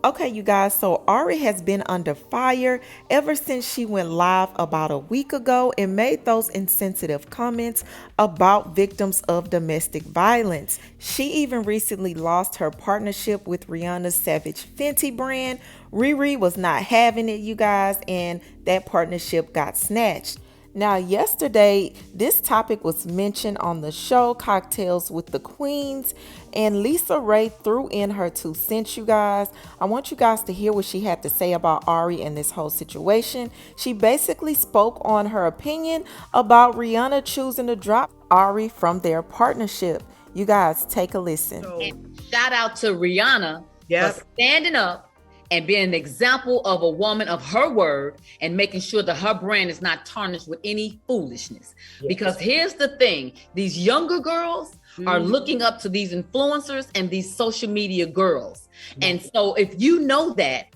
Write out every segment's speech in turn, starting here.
Okay, you guys, so Ari has been under fire ever since she went live about a week ago and made those insensitive comments about victims of domestic violence. She even recently lost her partnership with Rihanna's Savage Fenty brand. Riri was not having it, you guys, and that partnership got snatched. Now, yesterday, this topic was mentioned on the show Cocktails with the Queens, and Lisa Raye threw in her 2 cents, you guys. I want you guys to hear what she had to say about Ari and this whole situation. She basically spoke on her opinion about Rihanna choosing to drop Ari from their partnership. You guys, take a listen. And shout out to Rihanna for standing up and being an example of a woman of her word and making sure that her brand is not tarnished with any foolishness. Yes. Because here's the thing, these younger girls are looking up to these influencers and these social media girls. And so if you know that,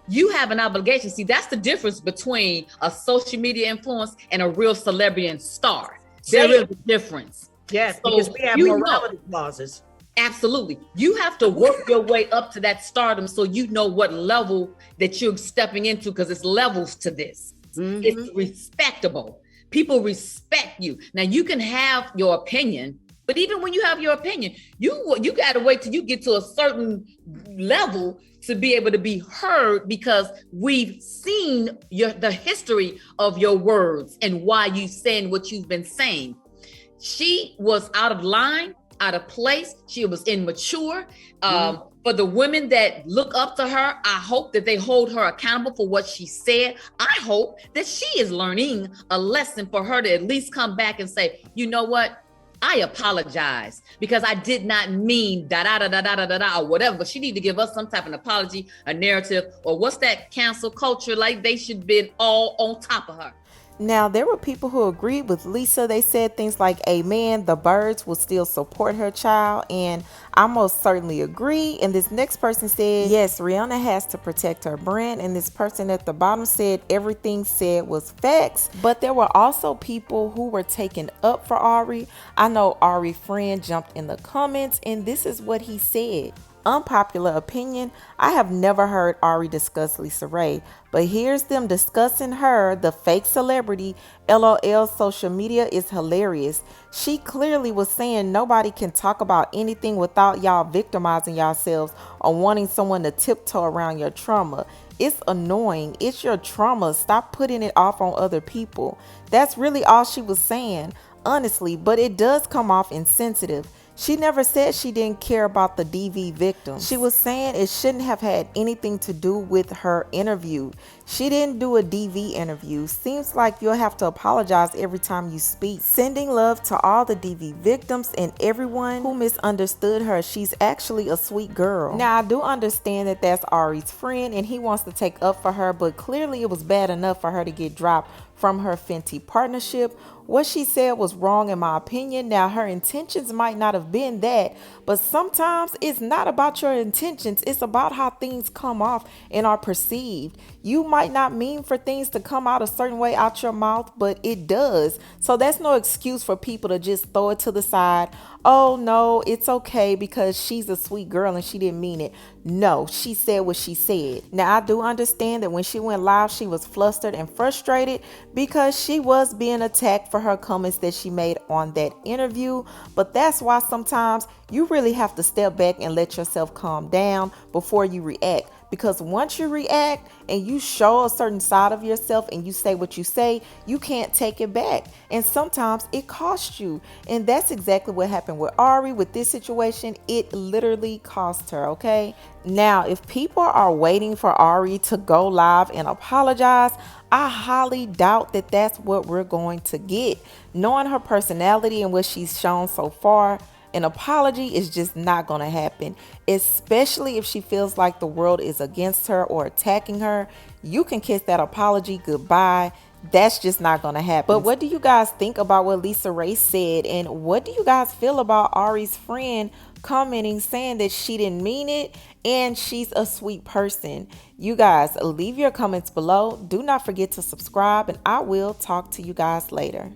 you have an obligation. See, that's the difference between a social media influence and a real celebrity and star. There is a difference. Yes, so because we have morality clauses. Absolutely. You have to work your way up to that stardom so you know what level that you're stepping into, because it's levels to this. It's respectable. People respect you. Now, you can have your opinion, but even when you have your opinion, you got to wait till you get to a certain level to be able to be heard, because we've seen the history of your words and why you saying what you've been saying. She was out of line, out of place. She was immature. For the women that look up to her, I hope that they hold her accountable for what she said. I hope that she is learning a lesson for her to at least come back and say, you know what? I apologize because I did not mean da or whatever. But she need to give us some type of apology, a narrative, or what's that cancel culture? Like they should be all on top of her. Now, there were people who agreed with Lisa. They said things like, amen, the birds will still support her child. And I most certainly agree. And this next person said, yes, Rihanna has to protect her brand. And this person at the bottom said everything said was facts. But there were also people who were taken up for Ari. I know Ari friend jumped in the comments, and this is what he said. Unpopular opinion, I have never heard Ari discuss Lisa Raye, but here's them discussing her, the fake celebrity. LOL, social media is hilarious. She clearly was saying nobody can talk about anything without y'all victimizing yourselves or wanting someone to tiptoe around your trauma. It's annoying. It's your trauma. Stop putting it off on other people. That's really all she was saying, honestly, but it does come off insensitive. She never said she didn't care about the DV victims. She was saying it shouldn't have had anything to do with her interview. She didn't do a DV interview. Seems like you'll have to apologize every time you speak. Sending love to all the DV victims and everyone who misunderstood her. She's actually a sweet girl. Now, I do understand that that's Ari's friend and he wants to take up for her, but clearly it was bad enough for her to get dropped from her Fenty partnership. What she said was wrong in my opinion. Now, her intentions might not have been that, but sometimes it's not about your intentions. It's about how things come off and are perceived. You might not mean for things to come out a certain way out your mouth, but it does. So that's no excuse for people to just throw it to the side. Oh no, it's okay because she's a sweet girl and she didn't mean it. No, she said what she said. Now, I do understand that when she went live, she was flustered and frustrated because she was being attacked for her comments that she made on that interview. But that's why sometimes you really have to step back and let yourself calm down before you react. Because once you react and you show a certain side of yourself and you say what you say, you can't take it back. And sometimes it costs you. And that's exactly what happened with Ari with this situation. It literally cost her, okay? Now, if people are waiting for Ari to go live and apologize, I highly doubt that that's what we're going to get. Knowing her personality and what she's shown so far, an apology is just not going to happen, especially if she feels like the world is against her or attacking her. You can kiss that apology goodbye. That's just not going to happen. But what do you guys think about what Lisa Raye said? And what do you guys feel about Ari's friend commenting saying that she didn't mean it and she's a sweet person? You guys leave your comments below. Do not forget to subscribe and I will talk to you guys later.